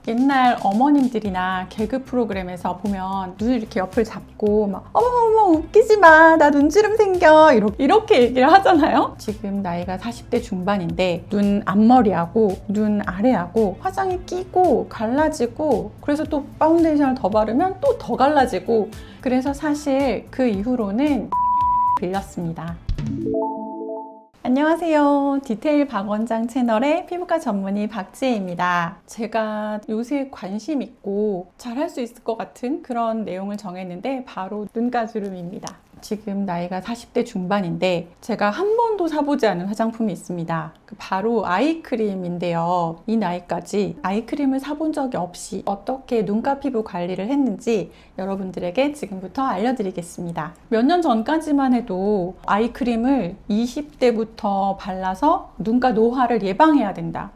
옛날 어머님들이나 개그 프로그램에서 보면 눈을 이렇게 옆을 잡고 막 어머머머 웃기지 마, 나 눈주름 생겨 이렇게 얘기를 하잖아요. 지금 나이가 40대 중반인데 눈 앞머리하고 눈 아래하고 화장이 끼고 갈라지고, 그래서 또 파운데이션을 더 바르면 또 더 갈라지고, 그래서 사실 그 이후로는 빌렸습니다. 안녕하세요. 디테일 박원장 채널의 피부과 전문의 박지혜입니다. 제가 요새 관심 있고 잘할 수 있을 것 같은 그런 내용을 정했는데 바로 눈가주름입니다. 지금 나이가 40대 중반인데 제가 한 번도 사보지 않은 화장품이 있습니다. 바로 아이크림인데요. 이 나이까지 아이크림을 사본 적이 없이 어떻게 눈가 피부 관리를 했는지 여러분들에게 지금부터 알려드리겠습니다. 몇 년 전까지만 해도 아이크림을 20대부터 발라서 눈가 노화를 예방해야 된다,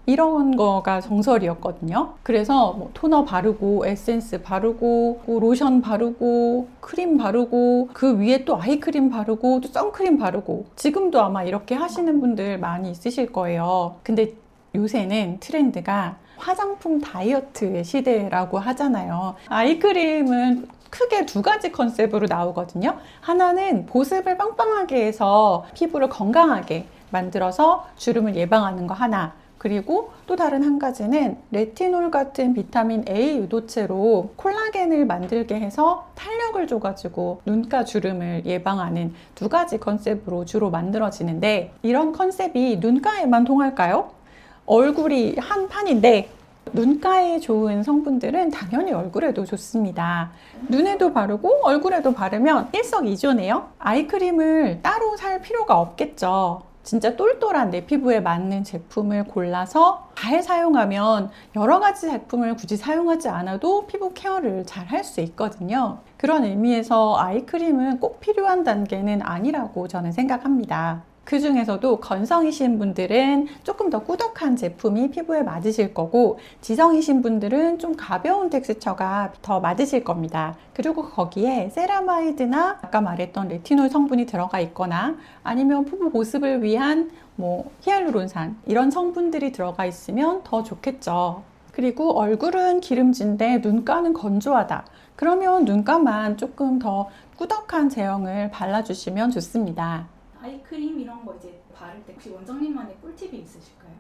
이런 거가 정설이었거든요. 그래서 뭐 토너 바르고 에센스 바르고 로션 바르고 크림 바르고 그 위에 또 아이크림 바르고 또 선크림 바르고, 지금도 아마 이렇게 하시는 분들 많이 있으실 거예요. 근데 요새는 트렌드가 화장품 다이어트의 시대라고 하잖아요. 아이크림은 크게 두 가지 컨셉으로 나오거든요. 하나는 보습을 빵빵하게 해서 피부를 건강하게 만들어서 주름을 예방하는 거 하나, 그리고 또 다른 한 가지는 레티놀 같은 비타민 A 유도체로 콜라겐을 만들게 해서 탄력을 줘가지고 눈가 주름을 예방하는 두 가지 컨셉으로 주로 만들어지는데, 이런 컨셉이 눈가에만 통할까요? 얼굴이 한 판인데 눈가에 좋은 성분들은 당연히 얼굴에도 좋습니다. 눈에도 바르고 얼굴에도 바르면 일석이조네요. 아이크림을 따로 살 필요가 없겠죠. 진짜 똘똘한 내 피부에 맞는 제품을 골라서 잘 사용하면 여러 가지 제품을 굳이 사용하지 않아도 피부 케어를 잘 할 수 있거든요. 그런 의미에서 아이크림은 꼭 필요한 단계는 아니라고 저는 생각합니다. 그 중에서도 건성이신 분들은 조금 더 꾸덕한 제품이 피부에 맞으실 거고, 지성이신 분들은 좀 가벼운 텍스처가 더 맞으실 겁니다. 그리고 거기에 세라마이드나 아까 말했던 레티놀 성분이 들어가 있거나 아니면 피부 보습을 위한 히알루론산, 이런 성분들이 들어가 있으면 더 좋겠죠. 그리고 얼굴은 기름진데 눈가는 건조하다, 그러면 눈가만 조금 더 꾸덕한 제형을 발라주시면 좋습니다. 아이크림 이런 거 이제 바를 때 혹시 원장님만의 꿀팁이 있으실까요?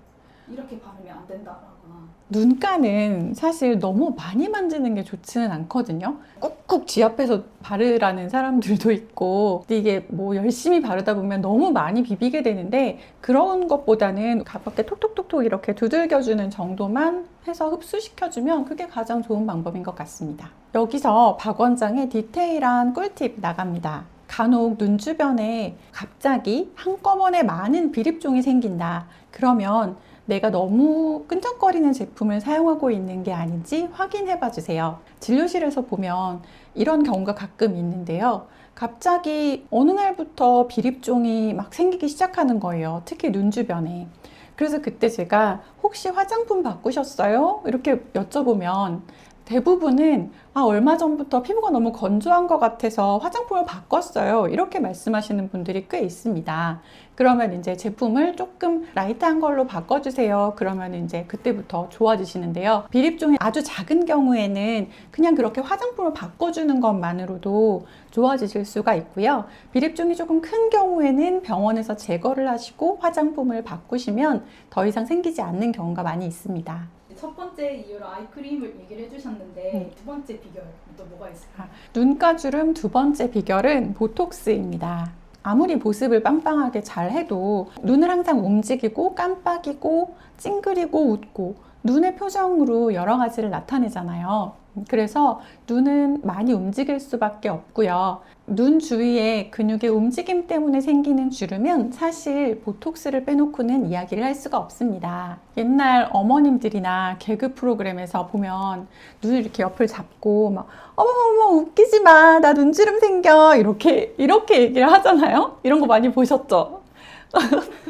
이렇게 바르면 안 된다라거나. 눈가는 사실 너무 많이 만지는 게 좋지는 않거든요. 꾹꾹 쥐 앞에서 바르라는 사람들도 있고, 근데 이게 열심히 바르다 보면 너무 많이 비비게 되는데, 그런 것보다는 가볍게 톡톡톡톡 이렇게 두들겨주는 정도만 해서 흡수시켜주면 그게 가장 좋은 방법인 것 같습니다. 여기서 박 원장의 디테일한 꿀팁 나갑니다. 간혹 눈 주변에 갑자기 한꺼번에 많은 비립종이 생긴다. 그러면 내가 너무 끈적거리는 제품을 사용하고 있는 게 아닌지 확인해 봐 주세요. 진료실에서 보면 이런 경우가 가끔 있는데요. 갑자기 어느 날부터 비립종이 막 생기기 시작하는 거예요. 특히 눈 주변에. 그래서 그때 제가 혹시 화장품 바꾸셨어요? 이렇게 여쭤보면 대부분은 얼마 전부터 피부가 너무 건조한 것 같아서 화장품을 바꿨어요, 이렇게 말씀하시는 분들이 꽤 있습니다. 그러면 이제 제품을 조금 라이트한 걸로 바꿔주세요. 그러면 이제 그때부터 좋아지시는데요. 비립종이 아주 작은 경우에는 그냥 그렇게 화장품을 바꿔주는 것만으로도 좋아지실 수가 있고요. 비립종이 조금 큰 경우에는 병원에서 제거를 하시고 화장품을 바꾸시면 더 이상 생기지 않는 경우가 많이 있습니다. 첫 번째 이유로 아이크림을 얘기를 해주셨는데 두 번째 비결 또 뭐가 있을까요? 눈가주름 두 번째 비결은 보톡스입니다. 아무리 보습을 빵빵하게 잘 해도 눈을 항상 움직이고 깜빡이고 찡그리고 웃고 눈의 표정으로 여러 가지를 나타내잖아요. 그래서 눈은 많이 움직일 수밖에 없고요. 눈 주위의 근육의 움직임 때문에 생기는 주름은 사실 보톡스를 빼놓고는 이야기를 할 수가 없습니다. 옛날 어머님들이나 개그 프로그램에서 보면 눈을 이렇게 옆을 잡고 막 어머머머 웃기지 마, 나 눈주름 생겨 이렇게 얘기를 하잖아요. 이런 거 많이 보셨죠?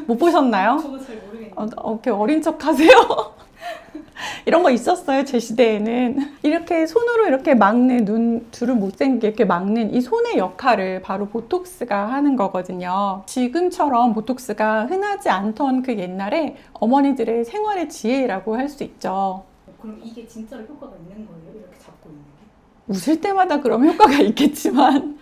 못 보셨나요? 저도 잘 모르겠네요. 이렇게 어린 척 하세요. 이런 거 있었어요, 제 시대에는. 이렇게 손으로 이렇게 막는, 눈 주름 못 생기게 이렇게 막는 이 손의 역할을 바로 보톡스가 하는 거거든요. 지금처럼 보톡스가 흔하지 않던 그 옛날에 어머니들의 생활의 지혜라고 할 수 있죠. 그럼 이게 진짜로 효과가 있는 거예요? 이렇게 잡고 있는 게? 웃을 때마다 그럼 효과가 있겠지만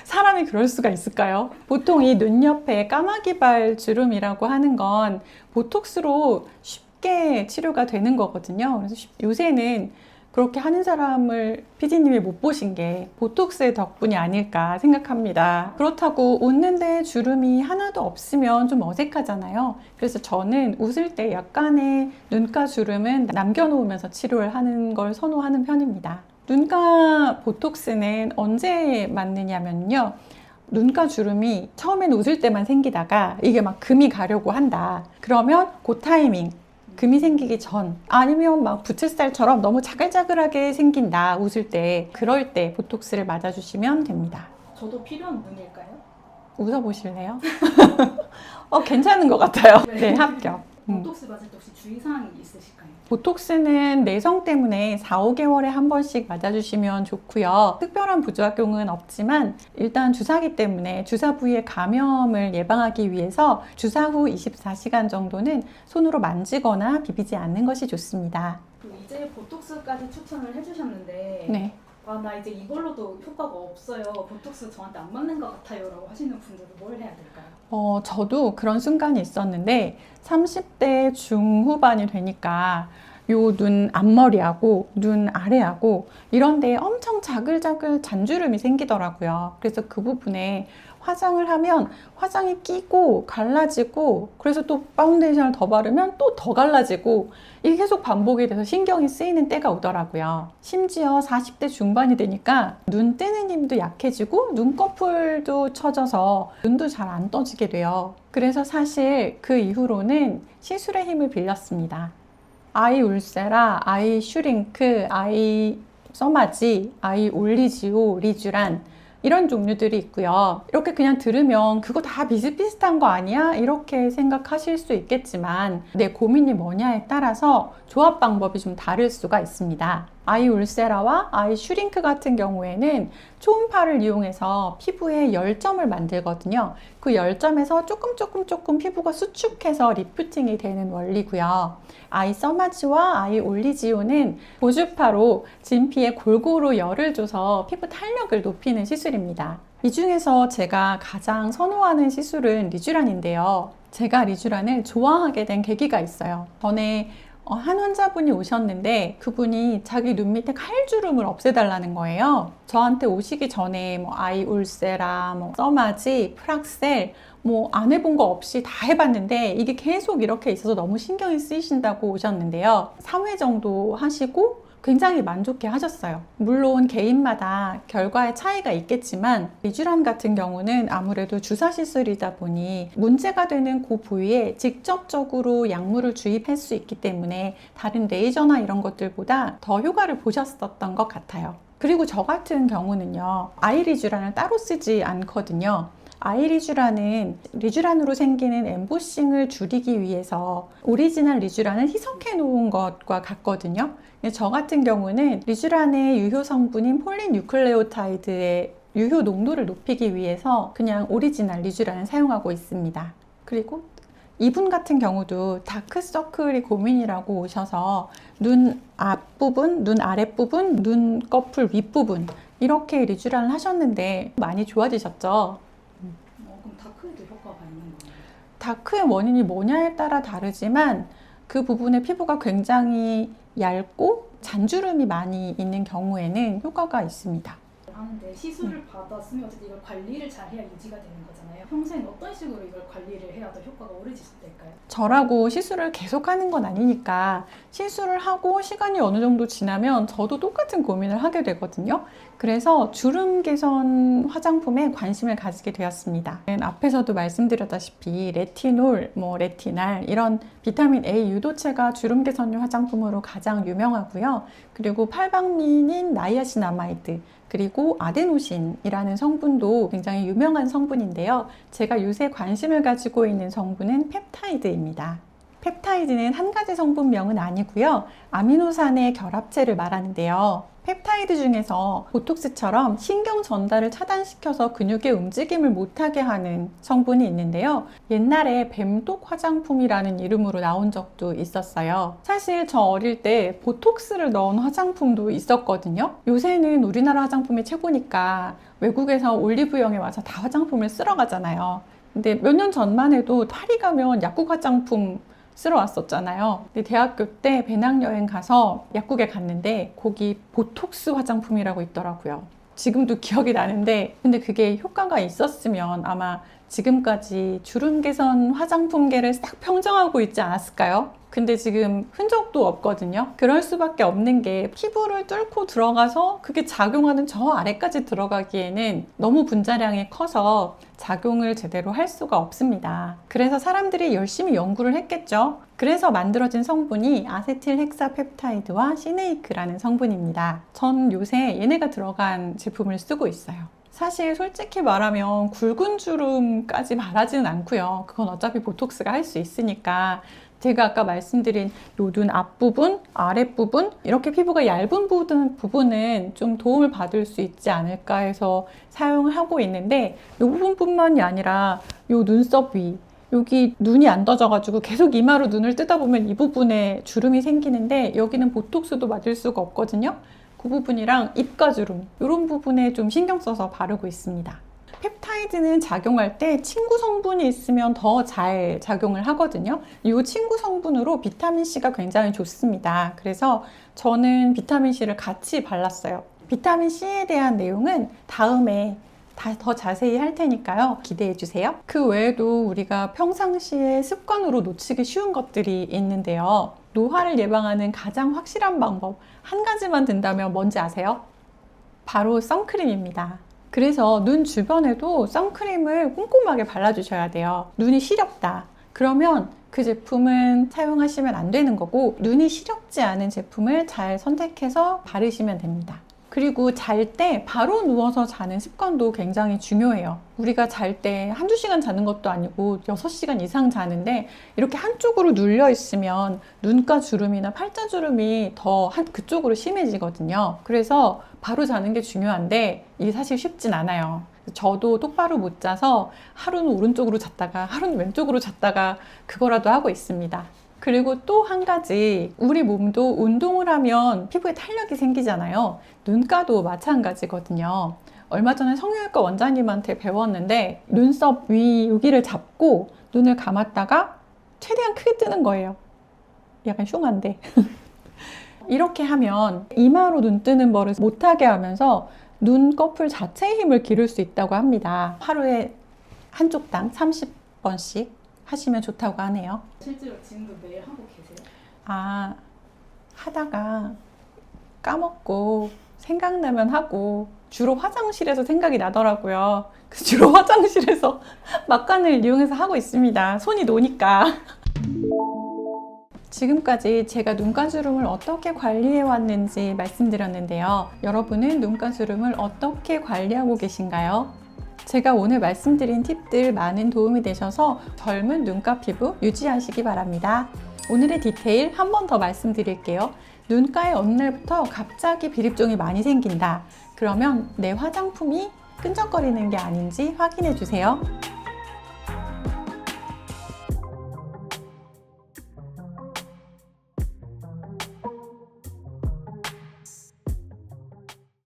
사람이 그럴 수가 있을까요? 보통 이 눈 옆에 까마귀발 주름이라고 하는 건 보톡스로 쉽게 치료가 되는 거거든요. 그래서 요새는 그렇게 하는 사람을 PD님이 못 보신 게 보톡스의 덕분이 아닐까 생각합니다. 그렇다고 웃는데 주름이 하나도 없으면 좀 어색하잖아요. 그래서 저는 웃을 때 약간의 눈가 주름은 남겨놓으면서 치료를 하는 걸 선호하는 편입니다. 눈가 보톡스는 언제 맞느냐면요. 눈가 주름이 처음에는 웃을 때만 생기다가 이게 막 금이 가려고 한다. 그러면 그 타이밍, 금이 생기기 전, 아니면 막 붓을살처럼 너무 자글자글하게 생긴다, 웃을 때. 그럴 때 보톡스를 맞아주시면 됩니다. 저도 필요한 눈일까요? 웃어보실래요? 괜찮은 것 같아요. 네. 네, 합격. 보톡스 맞을 때 혹시 주의사항이 있으실까요? 보톡스는 내성 때문에 4, 5개월에 한 번씩 맞아주시면 좋고요. 특별한 부작용은 없지만 일단 주사기 때문에 주사 부위의 감염을 예방하기 위해서 주사 후 24시간 정도는 손으로 만지거나 비비지 않는 것이 좋습니다. 이제 보톡스까지 추천을 해주셨는데 네. 나 이제 이걸로도 효과가 없어요. 보톡스 저한테 안 맞는 것 같아요. 라고 하시는 분들은 뭘 해야 될까요? 저도 그런 순간이 있었는데 30대 중후반이 되니까 요 눈 앞머리하고 눈 아래하고 이런 데에 엄청 자글자글 잔주름이 생기더라고요. 그래서 그 부분에 화장을 하면 화장이 끼고 갈라지고 그래서 또 파운데이션을 더 바르면 또 더 갈라지고 이게 계속 반복이 돼서 신경이 쓰이는 때가 오더라고요. 심지어 40대 중반이 되니까 눈 뜨는 힘도 약해지고 눈꺼풀도 처져서 눈도 잘 안 떠지게 돼요. 그래서 사실 그 이후로는 시술의 힘을 빌렸습니다. 아이 울세라, 아이 슈링크, 아이 써마지, 아이 올리지오, 리쥬란 이런 종류들이 있고요. 이렇게 그냥 들으면 그거 다 비슷비슷한 거 아니야? 이렇게 생각하실 수 있겠지만 내 고민이 뭐냐에 따라서 조합 방법이 좀 다를 수가 있습니다. 아이 울세라와 아이 슈링크 같은 경우에는 초음파를 이용해서 피부에 열점을 만들거든요. 그 열점에서 조금 피부가 수축해서 리프팅이 되는 원리고요. 아이 써마지와 아이 올리지오는 고주파로 진피에 골고루 열을 줘서 피부 탄력을 높이는 시술입니다. 이 중에서 제가 가장 선호하는 시술은 리쥬란인데요. 제가 리쥬란을 좋아하게 된 계기가 있어요. 전에 한 환자분이 오셨는데 그분이 자기 눈 밑에 칼주름을 없애달라는 거예요. 저한테 오시기 전에 아이 울세라, 써마지, 프락셀 안 해본 거 없이 다 해봤는데 이게 계속 이렇게 있어서 너무 신경이 쓰이신다고 오셨는데요. 3회 정도 하시고 굉장히 만족해 하셨어요. 물론 개인마다 결과에 차이가 있겠지만 리쥬란 같은 경우는 아무래도 주사 시술이다 보니 문제가 되는 그 부위에 직접적으로 약물을 주입할 수 있기 때문에 다른 레이저나 이런 것들보다 더 효과를 보셨었던 것 같아요. 그리고 저 같은 경우는요, 아이 리쥬란을 따로 쓰지 않거든요. 아이 리쥬란은 리쥬란으로 생기는 엠보싱을 줄이기 위해서 오리지널 리쥬란을 희석해 놓은 것과 같거든요. 저 같은 경우는 리쥬란의 유효 성분인 폴리뉴클레오타이드의 유효 농도를 높이기 위해서 그냥 오리지널 리쥬란을 사용하고 있습니다. 그리고 이분 같은 경우도 다크서클이 고민이라고 오셔서 눈 앞부분, 눈 아랫부분, 눈꺼풀 윗부분 이렇게 리쥬란을 하셨는데 많이 좋아지셨죠? 그럼 다크에도 효과가 있는 거예요? 다크의 원인이 뭐냐에 따라 다르지만 그 부분에 피부가 굉장히 얇고 잔주름이 많이 있는 경우에는 효과가 있습니다. 하는데 시술을 받았으면 어쨌든 이걸 관리를 잘 해야 유지가 되는 거잖아요. 평생 어떤 식으로 이걸 관리를 해야 더 효과가 오래 지속될까요? 저라고 시술을 계속 하는 건 아니니까 시술을 하고 시간이 어느 정도 지나면 저도 똑같은 고민을 하게 되거든요. 그래서 주름 개선 화장품에 관심을 가지게 되었습니다. 앞에서도 말씀드렸다시피 레티놀, 레티날 이런 비타민 A 유도체가 주름 개선용 화장품으로 가장 유명하고요. 그리고 팔방미닌 나이아신아마이드 그리고 아데노신이라는 성분도 굉장히 유명한 성분인데요. 제가 요새 관심을 가지고 있는 성분은 펩타이드입니다. 펩타이드는 한 가지 성분명은 아니고요. 아미노산의 결합체를 말하는데요. 펩타이드 중에서 보톡스처럼 신경 전달을 차단시켜서 근육의 움직임을 못하게 하는 성분이 있는데요. 옛날에 뱀독 화장품이라는 이름으로 나온 적도 있었어요. 사실 저 어릴 때 보톡스를 넣은 화장품도 있었거든요. 요새는 우리나라 화장품이 최고니까 외국에서 올리브영에 와서 다 화장품을 쓸어 가잖아요. 근데 몇 년 전만 해도 파리 가면 약국 화장품 쓰러 왔었잖아요. 근데 대학교 때 배낭여행 가서 약국에 갔는데 거기 보톡스 화장품이라고 있더라고요. 지금도 기억이 나는데 근데 그게 효과가 있었으면 아마 지금까지 주름 개선 화장품계를 싹 평정하고 있지 않았을까요? 근데 지금 흔적도 없거든요. 그럴 수밖에 없는 게 피부를 뚫고 들어가서 그게 작용하는 저 아래까지 들어가기에는 너무 분자량이 커서 작용을 제대로 할 수가 없습니다. 그래서 사람들이 열심히 연구를 했겠죠. 그래서 만들어진 성분이 아세틸헥사펩타이드와 시네이크라는 성분입니다. 전 요새 얘네가 들어간 제품을 쓰고 있어요. 사실 솔직히 말하면 굵은 주름까지 바라지는 않고요. 그건 어차피 보톡스가 할 수 있으니까 제가 아까 말씀드린 요 눈 앞부분, 아랫부분 이렇게 피부가 얇은 부분은 좀 도움을 받을 수 있지 않을까 해서 사용을 하고 있는데 이 부분뿐만이 아니라 요 눈썹 위 여기 눈이 안 떠져가지고 계속 이마로 눈을 뜨다 보면 이 부분에 주름이 생기는데 여기는 보톡스도 맞을 수가 없거든요. 그 부분이랑 입가주름 이런 부분에 좀 신경 써서 바르고 있습니다. 펩타이드는 작용할 때 친구 성분이 있으면 더 잘 작용을 하거든요. 이 친구 성분으로 비타민C가 굉장히 좋습니다. 그래서 저는 비타민C를 같이 발랐어요. 비타민C에 대한 내용은 다음에 더 자세히 할 테니까요. 기대해 주세요. 그 외에도 우리가 평상시에 습관으로 놓치기 쉬운 것들이 있는데요. 노화를 예방하는 가장 확실한 방법 한 가지만 든다면 뭔지 아세요? 바로 선크림입니다. 그래서 눈 주변에도 선크림을 꼼꼼하게 발라주셔야 돼요. 눈이 시렵다. 그러면 그 제품은 사용하시면 안 되는 거고 눈이 시렵지 않은 제품을 잘 선택해서 바르시면 됩니다. 그리고 잘 때 바로 누워서 자는 습관도 굉장히 중요해요. 우리가 잘 때 한두 시간 자는 것도 아니고 6시간 이상 자는데 이렇게 한쪽으로 눌려 있으면 눈가 주름이나 팔자 주름이 더 그쪽으로 심해지거든요. 그래서 바로 자는 게 중요한데 이게 사실 쉽진 않아요. 저도 똑바로 못 자서 하루는 오른쪽으로 잤다가 하루는 왼쪽으로 잤다가 그거라도 하고 있습니다. 그리고 또 한 가지 우리 몸도 운동을 하면 피부에 탄력이 생기잖아요. 눈가도 마찬가지거든요. 얼마 전에 성형외과 원장님한테 배웠는데 눈썹 위 여기를 잡고 눈을 감았다가 최대한 크게 뜨는 거예요. 약간 흉한데 이렇게 하면 이마로 눈 뜨는 버릇 못하게 하면서 눈꺼풀 자체의 힘을 기를 수 있다고 합니다. 하루에 한쪽당 30번씩 하시면 좋다고 하네요. 실제로 지금도 매일 하고 계세요? 하다가 까먹고 생각나면 하고 주로 화장실에서 생각이 나더라고요. 주로 화장실에서 막간을 이용해서 하고 있습니다. 손이 노니까. 지금까지 제가 눈가주름을 어떻게 관리해 왔는지 말씀드렸는데요. 여러분은 눈가주름을 어떻게 관리하고 계신가요? 제가 오늘 말씀드린 팁들 많은 도움이 되셔서 젊은 눈가 피부 유지하시기 바랍니다. 오늘의 디테일 한 번 더 말씀드릴게요. 눈가에 어느 날부터 갑자기 비립종이 많이 생긴다. 그러면 내 화장품이 끈적거리는 게 아닌지 확인해 주세요.